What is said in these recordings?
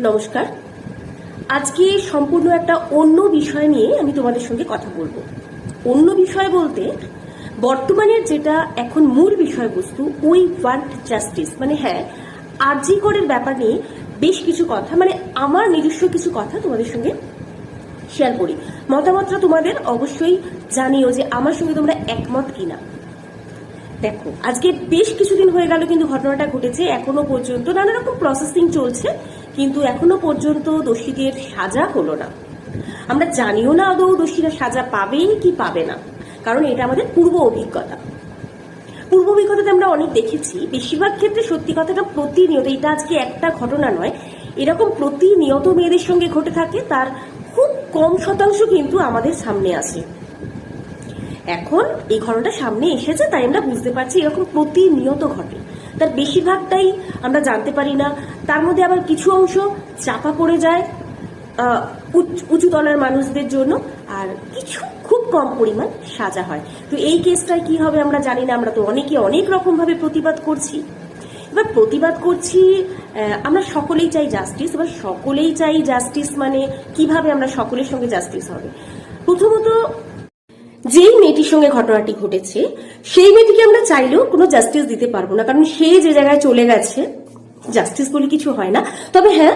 নমস্কার। আজকে সম্পূর্ণ একটা অন্য বিষয় নিয়ে আমি তোমাদের সঙ্গে কথা বলবো। অন্য বিষয় বলতে বর্তমানের যেটা এখন মূল বিষয়বস্তু, উই ওয়ান্ট জাস্টিস, মানে হ্যাঁ, আরজি করের ব্যাপার নিয়ে বেশ কিছু কথা, মানে আমার নিজস্ব কিছু কথা তোমাদের সঙ্গে শেয়ার করি। মতামতটা তোমাদের অবশ্যই জানিও যে আমার সঙ্গে তোমরা একমত কিনা। দেখো, আজকে বেশ কিছুদিন হয়ে গেল কিন্তু ঘটনাটা ঘটেছে, এখনো পর্যন্ত নানা রকম প্রসেসিং চলছে, কিন্তু এখনো পর্যন্ত দোষীদের সাজা হলো না। আমরা জানিও না আদৌ দোষীরা সাজা পাবে কি পাবে না, কারণ এটা আমাদের পূর্ব অভিজ্ঞতাতে আমরা অনেক দেখেছি। বেশিরভাগ ক্ষেত্রে সত্যি কথাটা প্রতিনিয়ত, এটা আজকে একটা ঘটনা নয়, এরকম প্রতিনিয়ত মেয়েদের সঙ্গে ঘটে থাকে। তার খুব কম শতাংশ কিন্তু আমাদের সামনে আসে। এখন এই ঘটনাটা সামনে এসেছে তাই আমরা বুঝতে পারছি এরকম প্রতিনিয়ত ঘটে। তার বেশিরভাগটাই আমরা জানতে পারি না, তার মধ্যে আবার কিছু অংশ চাপা পড়ে যায় উঁচু তলার মানুষদের জন্য, আর কিছু খুব কম পরিমাণ সাজা হয়। তো এই কেসটায় কি হবে আমরা জানি না। আমরা তো অনেকে অনেক রকম ভাবে প্রতিবাদ করছি। এবার প্রতিবাদ করছি, আমরা সকলেই চাই জাস্টিস। এবার সকলেই চাই জাস্টিস মানে কিভাবে আমরা সকলের সঙ্গে জাস্টিস হবে? প্রথমত, যেই মেয়েটির সঙ্গে ঘটনাটি ঘটেছে সেই মেয়েটিকে আমরা চাইলেও কোনো জাস্টিস দিতে পারবো না, কারণ সে যে জায়গায় চলে গেছে জাস্টিস বলে কিছু হয় না। তবে হ্যাঁ,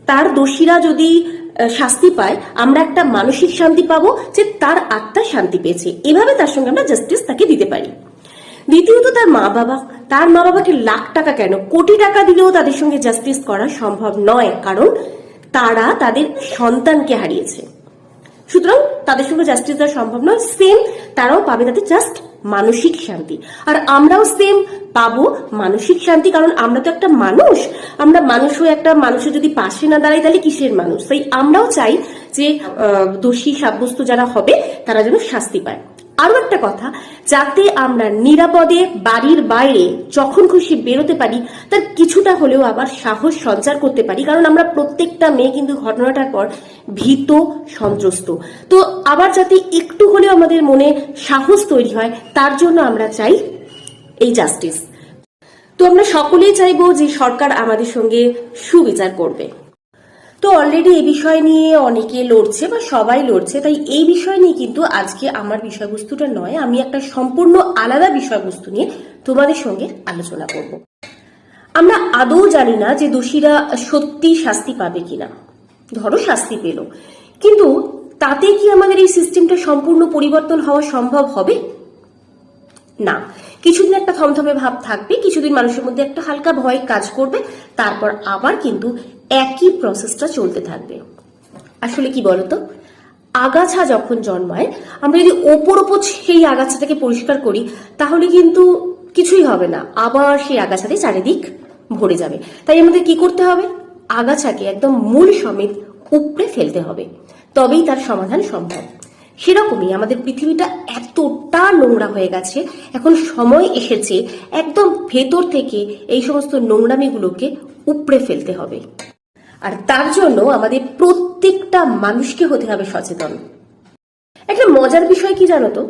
তার দোষীরা যদি শাস্তি পায় আমরা একটা মানসিক শান্তি পাবো যে তার আত্মা শান্তি পেয়েছে, এভাবে তার সঙ্গে আমরা জাস্টিস তাকে দিতে পারি। দ্বিতীয়ত, তার মা বাবাকে লাখ টাকা কেন, কোটি টাকা দিলেও তাদের সঙ্গে জাস্টিস করা সম্ভব নয়, কারণ তারা তাদের সন্তানকে হারিয়েছে। সুতরাং তাদের সঙ্গে জাস্টিস দেওয়া সম্ভব নয়। সেম তারাও পাবে তাদের জাস্ট মানসিক শান্তি, আর আমরাও সেম পাবো মানসিক শান্তি, কারণ আমরা তো একটা মানুষ। আমরা মানুষ হয়ে একটা মানুষের যদি পাশে না দাঁড়াই তাহলে কিসের মানুষ? তাই আমরাও চাই যে দোষী সাব্যস্ত যারা হবে তারা যেন শাস্তি পায়। আরো একটা কথা, যাতে আমরা নিরাপদে বাড়ির বাইরে যখন খুশি বেরোতে পারি, তার কিছুটা হলেও আবার সাহস সঞ্চার করতে পারি, কারণ আমরা প্রত্যেকটা মেয়ে কিন্তু ঘটনাটার পর ভীত সন্ত্রস্ত। তো আবার যাতে একটু হলেও আমাদের মনে সাহস তৈরি হয়, তার জন্য আমরা চাই এই জাস্টিস। তো আমরা সকলেই চাইবো যে সরকার আমাদের সঙ্গে সুবিচার করবে। তো অলরেডি এই বিষয় নিয়ে অনেকে লড়ছে বা সবাই লড়ছে, তাই এই বিষয় নিয়ে কিন্তু আজকে আমার বিষয়বস্তুটা নয়। আমি একটা সম্পূর্ণ আলাদা বিষয়বস্তু নিয়ে তোমাদের সঙ্গে আলোচনা করব। আমরা আদৌ জানি না যে দোষীরা সত্যি শাস্তি পাবে কিনা। ধরো শাস্তি পেল, কিন্তু তাতে কি আমাদের এই সিস্টেমটা সম্পূর্ণ পরিবর্তন হওয়া সম্ভব হবে? না। কিছুদিন একটা থমথমে ভাব থাকবে, কিছুদিন মানুষের মধ্যে একটা হালকা ভয় কাজ করবে, তারপর আবার কিন্তু একই প্রসেসটা চলতে থাকবে। আসলে কি বলতো, আগাছা যখন জন্মায়, আমরা যদি ওপর সেই আগাছাটাকে পরিষ্কার করি তাহলে কিন্তু কিছুই হবে না, আবার সেই আগাছাতে চারিদিক ভরে যাবে। তাই আমাদের কি করতে হবে? আগাছাকে একদম মূল সমেত উপড়ে ফেলতে হবে, তবেই তার সমাধান সম্ভব। সেরকমই আমাদের পৃথিবীটা এতটা নোংরা হয়ে গেছে, এখন সময় এসেছে একদম ভেতর থেকে এই সমস্ত নোংরামিগুলোকে উপড়ে ফেলতে হবে। আর তার জন্য আমাদের প্রত্যেকটা মানুষকে হতে হবে সচেতন। একটা মজার বিষয় কি জানো তো,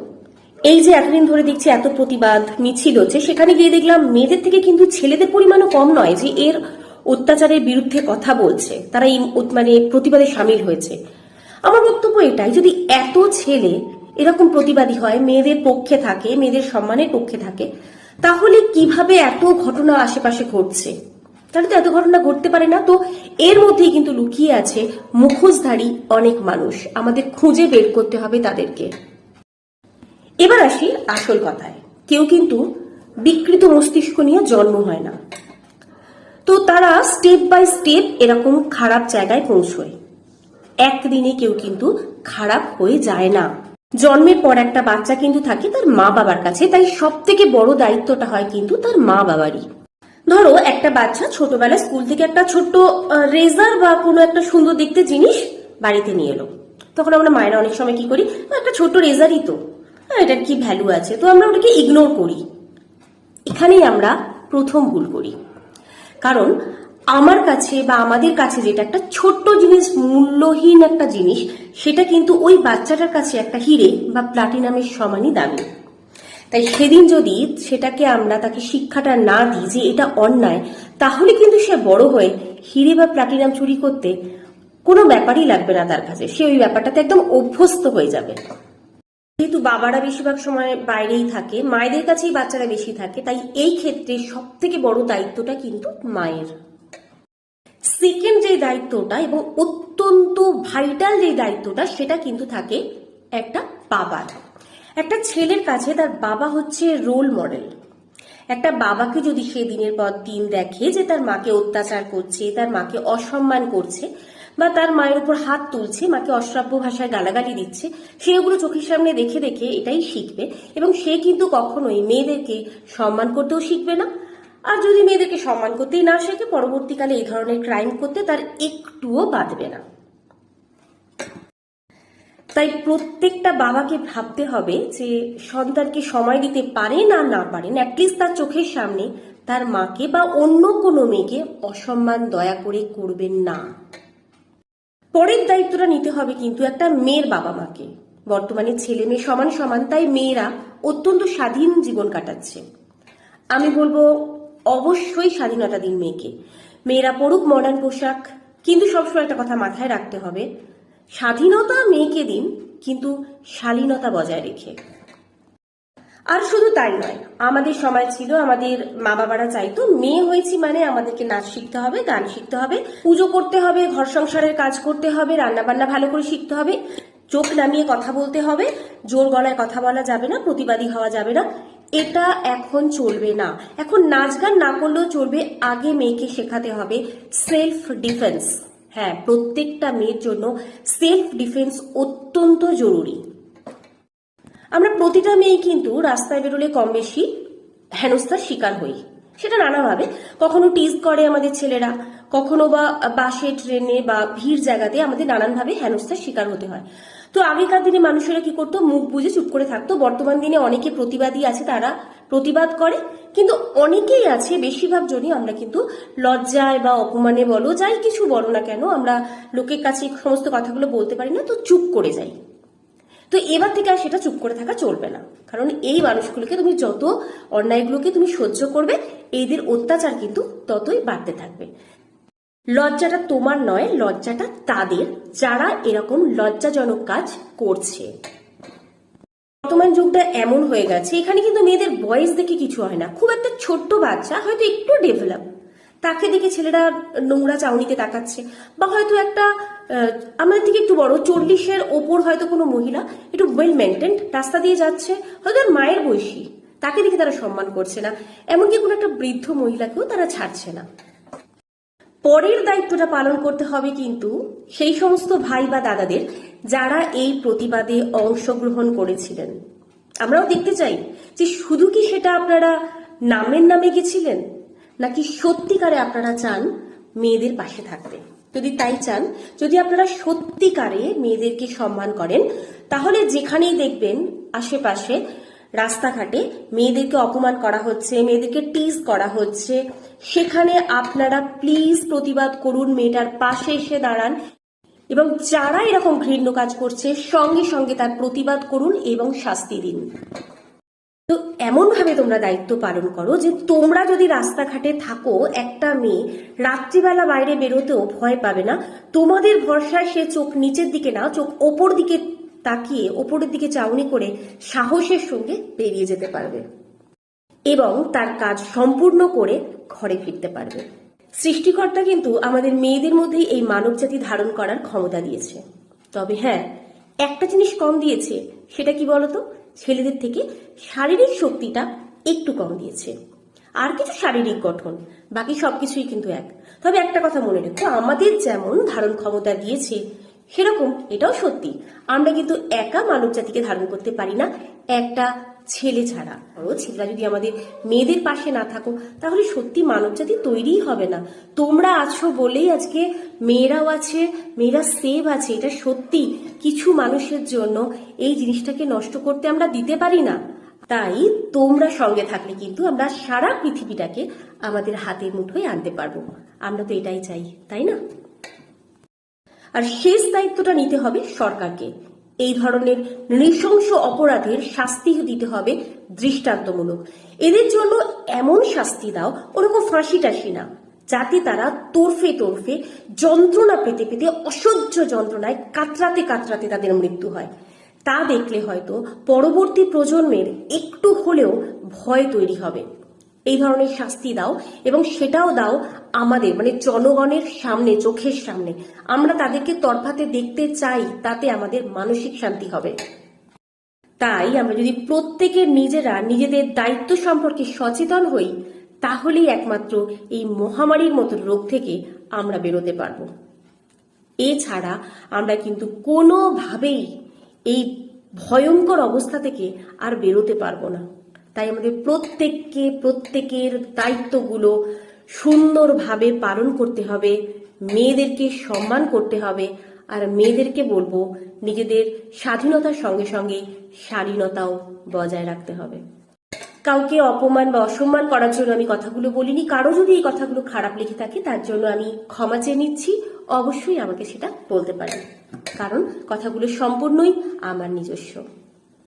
এই যে এতদিন ধরে দেখছি এত প্রতিবাদ মিছিল হচ্ছে, সেখানে গিয়ে দেখলাম মেয়েদের থেকে কিন্তু ছেলেদের পরিমাণও কম নয় যে এর অত্যাচারের বিরুদ্ধে কথা বলছে, তারা এই মানে প্রতিবাদে সামিল হয়েছে। আমার বক্তব্য এটাই, যদি এত ছেলে এরকম প্রতিবাদী হয়, মেয়েদের পক্ষে থাকে, মেয়েদের সম্মানের পক্ষে থাকে, তাহলে কিভাবে এত ঘটনা আশেপাশে ঘটছে? তাহলে তো এত ঘটনা ঘটতে পারে না। তো এর মধ্যেই কিন্তু লুকিয়ে আছে মুখোশধারী অনেক মানুষ, আমাদের খুঁজে বের করতে হবে তাদেরকে। এবার আসি আসল কথায়। কেউ কিন্তু বিকৃত মস্তিষ্ক নিয়ে জন্ম হয় না, তো তারা স্টেপ বাই স্টেপ এরকম খারাপ জায়গায় পৌঁছয়। একদিনে কেউ কিন্তু খারাপ হয়ে যায় না। জন্মের পর একটা বাচ্চা কিন্তু থাকে তার মা বাবার কাছে, তাই সব থেকে বড় দায়িত্বটা হয় কিন্তু তার মা বাবারই। ধরো একটা বাচ্চা ছোটবেলায় স্কুল থেকে একটা ছোট্ট রেজার বা কোনো একটা সুন্দর দেখতে জিনিস বাড়িতে নিয়ে এলো, তখন আমরা মায়েরা অনেক সময় কি করি, একটা ছোট্ট রেজারই তো, এটার কি ভ্যালু আছে, তো আমরা ওটাকে ইগনোর করি। এখানেই আমরা প্রথম ভুল করি, কারণ আমার কাছে বা আমাদের কাছে যেটা একটা ছোট্ট জিনিস, মূল্যহীন একটা জিনিস, সেটা কিন্তু ওই বাচ্চাটার কাছে একটা হিরে বা প্লাটিনামের সমানই দামি। তাই সেদিন যদি সেটাকে আমরা তাকে শিক্ষাটা না দিই যে এটা অন্যায়, তাহলে কিন্তু সে বড় হয়ে হিরে বা প্লাটিনাম চুরি করতে কোনো ব্যাপারই লাগবে না তার কাছে, সে ওই ব্যাপারটাতে একদম অভ্যস্ত হয়ে যাবে। যেহেতু বাবারা বেশিরভাগ সময় বাইরেই থাকে, মায়েদের কাছেই বাচ্চারা বেশি থাকে, তাই এই ক্ষেত্রে সব থেকে বড় দায়িত্বটা কিন্তু মায়ের। সেকেন্ড যে দায়িত্বটা এবং অত্যন্ত ভাইটাল যে দায়িত্বটা, সেটা কিন্তু থাকে একটা বাবার। একটা ছেলের কাছে তার বাবা হচ্ছে রোল মডেল। একটা বাবাকে যদি সে দিনের পর দিন দেখে যে তার মাকে অত্যাচার করছে, তার মাকে অসম্মান করছে, বা তার মায়ের উপর হাত তুলছে, মাকে অশ্রাব্য ভাষায় গালাগালি দিচ্ছে, সে ওগুলো চোখের সামনে দেখে দেখে এটাই শিখবে। এবং সে কিন্তু কখনোই মেয়েদেরকে সম্মান করতেও শিখবে না। আর যদি মেয়েদেরকে সম্মান করতেই না শেখে, পরবর্তীকালে এই ধরনের ক্রাইম করতে তার একটুও বাধবে না। তাই প্রত্যেকটা বাবাকে ভাবতে হবে যে সন্তানকে সময় দিতে পারেন আর না পারেন, অ্যাটলিস্ট তার চোখের সামনে তার মাকে বা অন্য কোনো মেয়েকে অসম্মান দয়া করে করবেন না। পরের দায়িত্বটা নিতে হবে কিন্তু একটা মেয়ের বাবা মাকে। বর্তমানে ছেলে মেয়ে সমান সমান, তাই মেয়েরা অত্যন্ত স্বাধীন জীবন কাটাচ্ছে। আমি বলবো অবশ্যই স্বাধীনতা দিন মেয়েকে। মেয়েরা পড়ুক মডার্ন পোশাক, কিন্তু সবসময় একটা কথা মাথায় রাখতে হবে, স্বাধীনতা মেয়েকে দিন, কিন্তু শালীনতা বজায় রেখে। আর শুধু তাই নয়, আমাদের সময় ছিল, আমাদের মা বাবারা চাইতো মেয়ে হয়েছি মানে আমাদেরকে নাচ শিখতে হবে, গান শিখতে হবে, পুজো করতে হবে, ঘর সংসারের কাজ করতে হবে, রান্না বান্না ভালো করে শিখতে হবে, চোখ নামিয়ে কথা বলতে হবে, জোর গলায় কথা বলা যাবে না, প্রতিবাদী হওয়া যাবে না। এটা এখন চলবে না। এখন নাচ গান না করলেও চলবে, আগে মেয়েকে শেখাতে হবে সেলফ ডিফেন্স। হ্যাঁ, প্রত্যেকটা মেয়ের জন্য সেলফ ডিফেন্স অত্যন্ত জরুরি। আমরা প্রতিটা মেয়ে কিন্তু রাস্তায় বেরোলে কম বেশি হেনস্থার শিকার হই, সেটা নানাভাবে। কখনো টিজ করে আমাদের ছেলেরা, কখনো বা বাসে ট্রেনে বা ভিড় জায়গাতে আমাদের নানানভাবে হেনস্থার শিকার হতে হয়। তো আগেকার দিনে মানুষেরা কি করতো, মুখ বুজে চুপ করে থাকতো। বর্তমান দিনে অনেকে প্রতিবাদী আছে, তারা প্রতিবাদ করে, কিন্তু অনেকেই আছে, বেশিরভাগ জনই আমরা কিন্তু লজ্জায় বা অপমানে বলো, যাই কিছু বলো না কেন, আমরা লোকের কাছে সমস্ত কথাগুলো বলতে পারি না, তো চুপ করে যাই। তো এবার থেকে আর সেটা চুপ করে থাকা চলবে না, কারণ এই মানুষগুলোকে তুমি যত অন্যায়গুলোকে তুমি সহ্য করবে, এদের অত্যাচার কিন্তু ততই বাড়তে থাকবে। লজ্জাটা তোমার নয়, লজ্জাটা তাদের যারা এরকম লজ্জাজনক কাজ করছে। বর্তমান যুগটা এমন হয়ে গেছে, এখানে কিন্তু মেয়েদের বয়স দেখে কিছু হয় না। খুব একটা ছোট্ট বাচ্চা, হয়তো একটু ডেভেলপ, তাকে দেখে ছেলেরা নোংরা চাউনিতে তাকাচ্ছে, বা হয়তো একটা আমাদের থেকে একটু বড় 40-এর ওপর হয়তো কোনো মহিলা একটু ওয়েল মেনটেন্ড রাস্তা দিয়ে যাচ্ছে, হয়তো মায়ের বয়সী, তাকে দেখে তারা সম্মান করছে না। এমনকি কোনো একটা বৃদ্ধ মহিলাকেও তারা ছাড়ছে না। পরের দায়িত্বটা পালন করতে হবে কিন্তু সেই সমস্ত ভাই বা দাদাদের যারা এই প্রতিবাদে অংশগ্রহণ করেছিলেন। আমরাও দেখতে চাই যে শুধু কি সেটা আপনারা নামের নামে গেছিলেন, নাকি সত্যিকারে আপনারা চান মেয়েদের পাশে থাকতে। যদি তাই চান, যদি আপনারা সত্যিকারে মেয়েদেরকে সম্মান করেন, তাহলে যেখানেই দেখবেন আশেপাশে রাস্তাঘাটে মেয়েদেরকে অপমান করা হচ্ছে, মেয়েদেরকে টিজ করা হচ্ছে, সেখানে আপনারা প্লিজ প্রতিবাদ করুন, মেয়েটার পাশে এসে দাঁড়ান, এবং যারা এরকম ঘৃণ্য কাজ করছে সঙ্গে সঙ্গে তার প্রতিবাদ করুন এবং শাস্তি দিন। তো এমন ভাবে তোমরা দায়িত্ব পালন করো যে তোমরা যদি রাস্তাঘাটে থাকো, একটা মেয়ে রাত্রিবেলা বাইরে বেরোতেও ভয় পাবে না। তোমাদের ভরসায় সে চোখ নিচের দিকে না, চোখ ওপর দিকে তাকিয়ে ওপরের দিকে চাউনি করে সাহসের সঙ্গে বেরিয়ে যেতে পারবে এবং তার কাজ সম্পূর্ণ করে ঘরে ফিরতে পারবে। সৃষ্টিকর্তা কিন্তু আমাদের মেয়েদের মধ্যেই এই মানব জাতি ধারণ করার ক্ষমতা দিয়েছে। তবে হ্যাঁ, একটা জিনিস কম দিয়েছে, সেটা কি বলতো? ছেলেদের থেকে শারীরিক শক্তিটা একটু কম দিয়েছে। আর কিছু শারীরিক গঠন, বাকি সবকিছুই কিন্তু এক। তবে একটা কথা মনে রেখো, আমাদের যেমন ধারণ ক্ষমতা দিয়েছে, সেরকম এটাও সত্যি আমরা কিন্তু একা মানব জাতিকে ধারণ করতে পারি না, একটা ছেলে ছাড়া। ছেলেরা যদি আমাদের মেয়েদের পাশে না থাকো, তাহলে সত্যি মানব জাতি তৈরিই হবে না। তোমরা আছো বলেই আজকে মেয়েরাও আছে, মেয়েরা সেভ আছে। এটা সত্যি, কিছু মানুষের জন্য এই জিনিসটাকে নষ্ট করতে আমরা দিতে পারি না। তাই তোমরা সঙ্গে থাকলে কিন্তু আমরা সারা পৃথিবীটাকে আমাদের হাতের মুঠোয় আনতে পারবো। আমরা তো এটাই চাই, তাই না? আর শেষ দায়িত্বটা নিতে হবে সরকারকে। এই ধরনের নৃশংস অপরাধের শাস্তি দিতে হবে দৃষ্টান্তমূলক। এদের জন্য এমন শাস্তি দাও, ওরকম ফাঁসি টাসি না, যাতে তারা তরফে তরফে যন্ত্রণা পেতে পেতে অসহ্য যন্ত্রণায় কাতরাতে কাতরাতে তাদের মৃত্যু হয়। তা দেখলে হয়তো পরবর্তী প্রজন্মের একটু হলেও ভয় তৈরি হবে। এই ধরনের শাস্তি দাও, এবং সেটাও দাও আমাদের মানে জনগণের সামনে, চোখের সামনে। আমরা তাদেরকে তরফাতে দেখতে চাই, তাতে আমাদের মানসিক শান্তি হবে। তাই আমরা যদি প্রত্যেকের নিজেরা নিজেদের দায়িত্ব সম্পর্কে সচেতন হই, তাহলেই একমাত্র এই মহামারীর মতো রোগ থেকে আমরা বেরোতে পারবো। এছাড়া আমরা কিন্তু কোনোভাবেই এই ভয়ঙ্কর অবস্থা থেকে আর বেরোতে পারবো না। তাই আমাদের প্রত্যেকের দায়িত্বগুলো সুন্দরভাবে পালন করতে হবে, মেয়েদেরকে সম্মান করতে হবে, আর মেয়েদেরকে বলবো নিজেদের স্বাধীনতার সঙ্গে সঙ্গে শালীনতাও বজায় রাখতে হবে। কাউকে অপমান বা অসম্মান করার জন্য আমি কথাগুলো বলিনি। কারো যদি এই কথাগুলো খারাপ লেগে থাকে তার জন্য আমি ক্ষমা চেয়ে নিচ্ছি। অবশ্যই আমাকে সেটা বলতে পারেন, কারণ কথাগুলো সম্পূর্ণই আমার নিজস্ব।